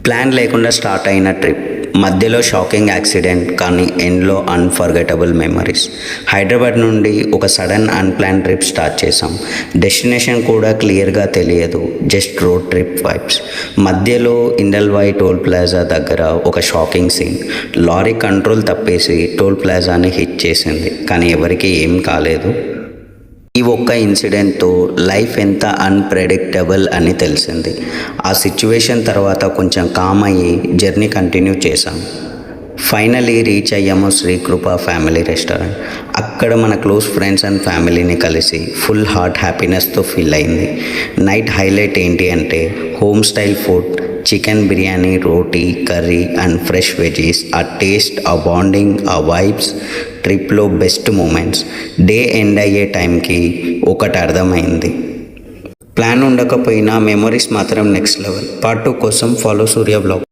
Plan లేకుండా start అయిన trip, మధ్యలో షాకింగ్ యాక్సిడెంట్, కానీ ఎండ్లో అన్ఫర్గెటబుల్ మెమరీస్. హైదరాబాద్ నుండి ఒక సడన్ అన్ప్లాన్ ట్రిప్ స్టార్ట్ చేసాం. డెస్టినేషన్ కూడా క్లియర్గా తెలియదు, జస్ట్ రోడ్ ట్రిప్ వైబ్స్. మధ్యలో ఇండల్వాయి టోల్ ప్లాజా దగ్గర ఒక షాకింగ్ సీన్. లారీ కంట్రోల్ తప్పేసి టోల్ ప్లాజాని హిట్ చేసింది, కానీ ఎవరికీ ఏం కాలేదు. ఈ ఒక్క ఇన్సిడెంట్తో లైఫ్ ఎంత అన్ప్రెడిక్టబుల్ అని తెలిసింది. ఆ సిచ్యువేషన్ తర్వాత కొంచెం కామ్ అయ్యి జర్నీ కంటిన్యూ చేశాం. ఫైనలీ రీచ్ అయ్యాము శ్రీకృప ఫ్యామిలీ రెస్టారెంట్. అక్కడ మన క్లోజ్ ఫ్రెండ్స్ అండ్ ఫ్యామిలీని కలిసి ఫుల్ హార్ట్ హ్యాపీనెస్తో ఫీల్ అయింది. నైట్ హైలైట్ ఏంటి అంటే home style food, chicken biryani, roti, curry and fresh veggies. ఆ టేస్ట్, ఆ బాండింగ్, ఆ వైబ్స్ ట్రిప్లో బెస్ట్ మూమెంట్స్. డే ఎండ్ అయ్యే టైంకి ఒకటి అర్థమైంది, ప్లాన్ ఉండకపోయినా మెమరీస్ మాత్రం నెక్స్ట్ లెవెల్. పార్ట్ 2 కోసం ఫాలో సూర్య బ్లాగ్.